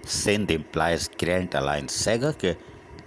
Sindh employees grand alliance सैगा के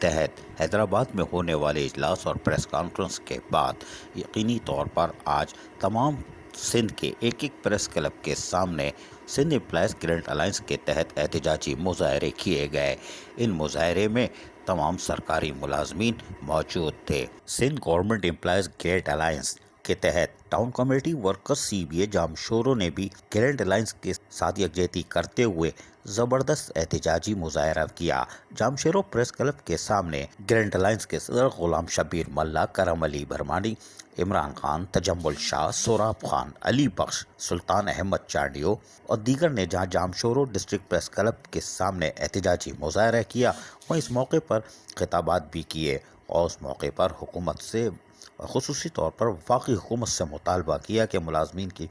तहत हैदराबाद में होने वाले इजलास और प्रेस कॉन्फ्रेंस के बाद यकीनी तौर पर आज तमाम सिंध के एक एक प्रेस क्लब के सामने सिंध एम्प्लॉयज़ ग्रैंड अलायंस के तहत एहतजाजी मुजाहरे किए गए। इन मुजाहरे में तमाम सरकारी मुलाजमीन मौजूद थे। Sindh government employees grand alliance के तहत टाउन कमेटी वर्कर्स सीबीए जामशोरों ने भी ग्रैंड अलायंस के साथ यकजहती करते हुए जबरदस्त एहतजाजी मुजाहरा किया। जामशोरों प्रेस क्लब के सामने ग्रैंड अलायंस के सदर गुलाम शबीर मल्ला, करम अली भरमानी, इमरान खान, तजम्मुल शाह, सोराब खान, अली बख्श, सुल्तान अहमद चांडियो और दीगर ने जहां जामशोरों डिस्ट्रिक्ट प्रेस क्लब के सामने एहतजाजी मुजाहरा किया, वहीं इस मौके पर खिताबात भी किए और उस मौके पर हुकूमत से ख़ुसूसी तौर पर वफाकी हुकूमत से मुतालबा किया कि मुलाजमीन की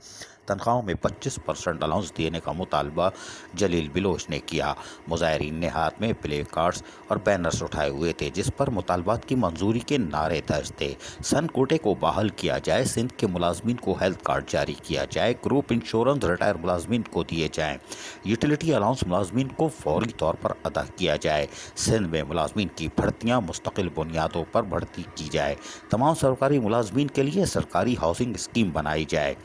तनख्वाहों में 25% अलाउंस देने का मुतालबा जलील बिलोच ने किया। मुजाहरीन ने हाथ में प्ले कार्ड्स और बैनर्स उठाए हुए थे जिस पर मुतालबात की मंजूरी के नारे दर्ज थे। सन कोटे को बहाल किया जाए, सिंध के मुलाजमीन को हेल्थ कार्ड जारी किया जाए, ग्रुप इंश्योरेंस रिटायर मुलाजमीन को दिए जाएँ, यूटिलिटी अलाउंस मुलाजमीन को फौरी तौर पर अदा किया जाए, सिंध में मुलाजमीन की भर्तियाँ मुस्तकिल बुनियादों पर भर्ती की जाए, तमाम सरकारी मुलाजमीन के लिए सरकारी हाउसिंग स्कीम बनाई जाए,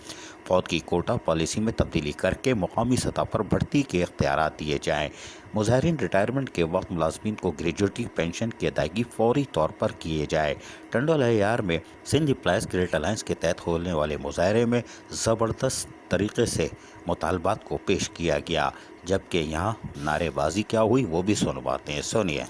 फौज की कोटा पॉलिसी में तब्दीली करके मुकामी सतह पर भर्ती के इख्तियारात दिए जाएँ। मुजाहरीन रिटायरमेंट के वक्त मुलाजमीन को ग्रेजुएटी पेंशन की अदायगी फौरी तौर पर किए जाए। टंडोल अयार में सिंध एम्प्लॉयज़ ग्रेट अलायंस के तहत होने वाले मुजाहरे में ज़बरदस्त तरीके से मुतालबात को पेश किया गया, जबकि यहाँ नारेबाजी क्या हुई वो भी सुनवाते हैं। सुनिए।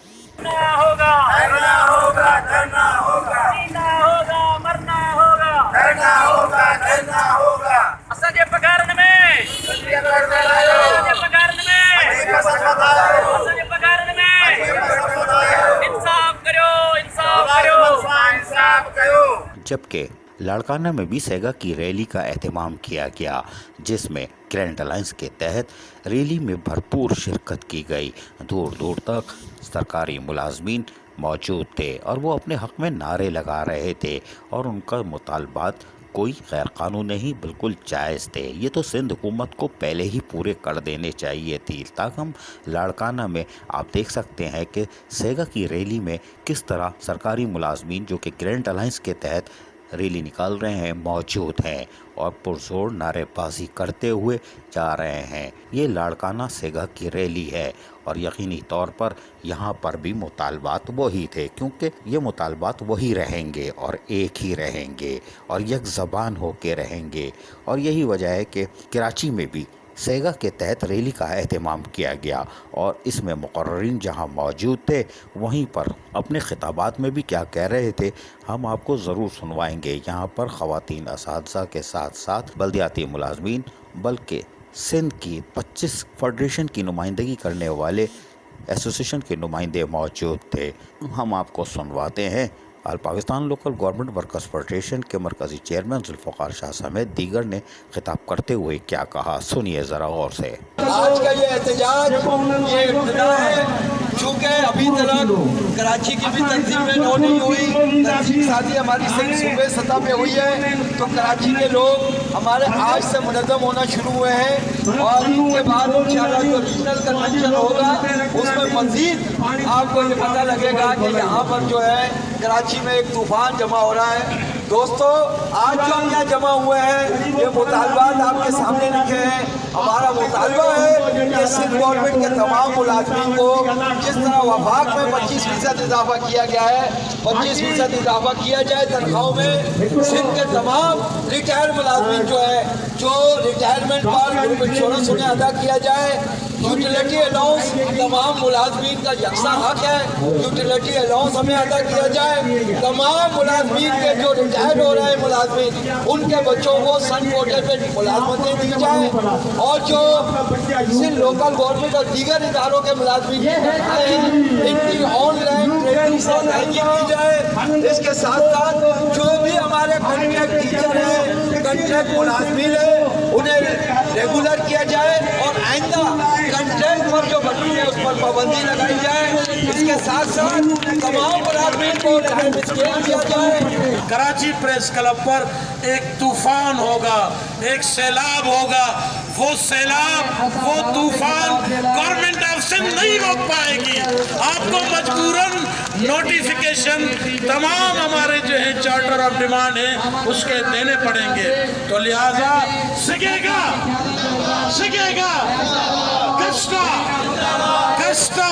जबकि लाड़काना में भी सैगा की रैली का एहतमाम किया गया, जिसमें ग्रैंड अलायंस के तहत रैली में भरपूर शिरकत की गई। दूर दूर तक सरकारी मुलाजमीन मौजूद थे और वो अपने हक़ में नारे लगा रहे थे और उनका मुतालबात कोई गैर कानूनी नहीं, बिल्कुल जायज़ थे। ये तो सिंध हुकूमत को पहले ही पूरे कर देने चाहिए थी। ताकम लाड़काना में आप देख सकते हैं कि सैगा की रैली में किस तरह सरकारी मुलाजमीन जो कि ग्रैंड अलायंस के तहत रैली निकाल रहे हैं मौजूद हैं और पुरजोर नारेबाजी करते हुए जा रहे हैं। ये लाड़काना सैगा की रैली है और यकीनी तौर पर यहाँ पर भी मुतालबात वही थे, क्योंकि ये मुतालबात वही रहेंगे और एक ही रहेंगे और एक ज़बान होके रहेंगे। और यही वजह है कि कराची में भी सैगा के तहत रैली का एहतमाम किया गया और इसमें मुकर्ररीन जहां मौजूद थे वहीं पर अपने खिताबात में भी क्या कह रहे थे हम आपको ज़रूर सुनवाएंगे। यहाँ पर ख़वातीन असातिज़ा के साथ साथ बल्दियाती मुलाजमीन, बल्कि सिंध की 25 फेडरेशन की नुमाइंदगी करने वाले एसोसिएशन के नुमाइंदे मौजूद थे। हम आपको सुनवाते हैं। All Pakistan local government workers federation के मरकज़ी चेयरमैन जुल्फ़िकार शाह समेत दीगर ने खिताब करते हुए क्या कहा, सुनिए ज़रा गौर से। आज का ये एहतजाज ये इब्तिदा है, चूँकि अभी तक कराची की भी तंजीमें नहीं हुई, तंजीम साजी हमारी सिंध सूबे सतह पे हुई है, तो कराची के लोग हमारे आज से मुनज़्ज़म होना शुरू हुए हैं और इसके बाद इंशाअल्लाह जो रीजनल कन्वेंशन होगा उसमें मज़ीद आपको ये पता लगेगा कि यहाँ पर जो है कराची में एक तूफ़ान जमा हो रहा है। दोस्तों, आज जो हम यहाँ जमा हुए हैं ये मुतालबात आपके सामने लिखे हैं। हमारा मुतालबा है कि सिंध गवर्नमेंट के तमाम मुलाजमीन को जिस तरह वफाक में 25% इजाफा किया गया है 25% इजाफा किया जाए तनख्वाहों में। सिंध के तमाम रिटायर मुलाजमीन जो है जो रिटायरमेंट पर ग्रुप इंश्योरेंस उन्हें अदा किया जाए। यूटिलिटी अलाउंस तमाम मुलाजमीन का यकसा हक है, यूटिलिटी अलाउंस हमें अदा किया जाए। तमाम मुलाजमीन के जो रिटायर्ड हो रहे हैं मुलाजमीन उनके बच्चों को सन कोटे पे मुलाजमतें दी जाए और जो सिंध लोकल गवर्नमेंट और दीगर इदारों के मुलाजमीन इनकी ऑनलाइन ट्रेनिंग से अदायगी की जाए। इसके साथ साथ जो भी हमारे कॉन्ट्रैक्ट टीचर हैं, कॉन्ट्रैक्ट मुलाजमीन है, उन्हें रेगुलर किया जाए और आइंदा कंट्रैक्ट पर जो भर्ती है उस पर पाबंदी लगाई जाए। इसके साथ साथ तमाम मुलाजमीन को टाइम स्केल किया जाए। कराची प्रेस क्लब पर एक तूफान होगा, एक सैलाब होगा। वो सैलाब, वो तूफान गवर्नमेंट ऑफ सिंध नहीं रोक पाएगी। आपको मजबूरन नोटिफिकेशन तमाम हमारे जो है चार्टर ऑफ डिमांड है उसके देने पड़ेंगे। तो लिहाजा सिगेगा कष्टा कष्टा।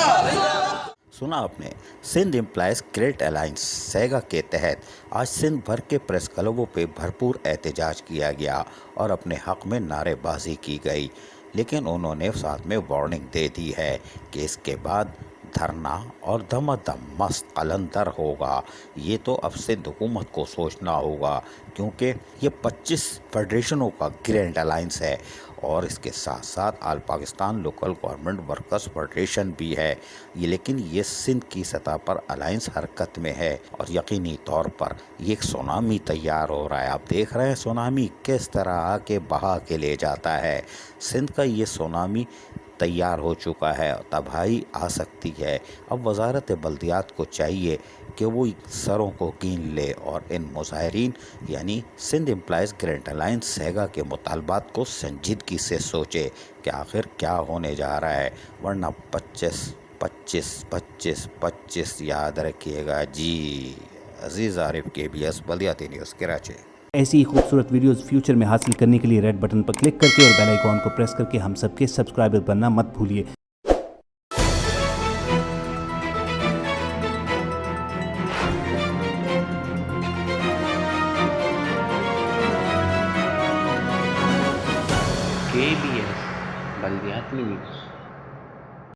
सुना आपने, सिंध एम्प्लॉइज क्रेडिट अलायंस सेगा के तहत आज सिंध भर के प्रेस क्लबों पे भरपूर एहतजाज किया गया और अपने हक में नारेबाजी की गई, लेकिन उन्होंने साथ में वार्निंग दे दी है कि इसके बाद धरना और धमाधम मस्त कलंदर होगा। ये तो अब सिंध हुकूमत को सोचना होगा, क्योंकि ये 25 फेडरेशनों का ग्रैंड अलायंस है और इसके साथ साथ all Pakistan local government workers federation भी है ये, लेकिन ये सिंध की सतह पर अलायंस हरकत में है और यकीनी तौर पर ये एक सुनामी तैयार हो रहा है। आप देख रहे हैं सुनामी किस तरह आके बहा के ले जाता है। सिंध का ये सुनामी तैयार हो चुका है, तबाही आ सकती है। अब वजारत बल्दियात को चाहिए कि वो सरों को कीन ले और इन मुजाहिरीन यानी सिंध एम्प्लॉइज ग्रैंड अलायंस सेगा के मुतालबात को संजीदगी से सोचे कि आखिर क्या होने जा रहा है, वरना 25 याद रखिएगा जी। अजीज़ आरिफ KBS बल्दियाती न्यूज़ कराची। ऐसी ही खूबसूरत वीडियोस फ्यूचर में हासिल करने के लिए रेड बटन पर क्लिक करके और बेल आइकॉन को प्रेस करके हम सबके सब्सक्राइबर बनना मत भूलिए। KBS बल्दियाती न्यूज़।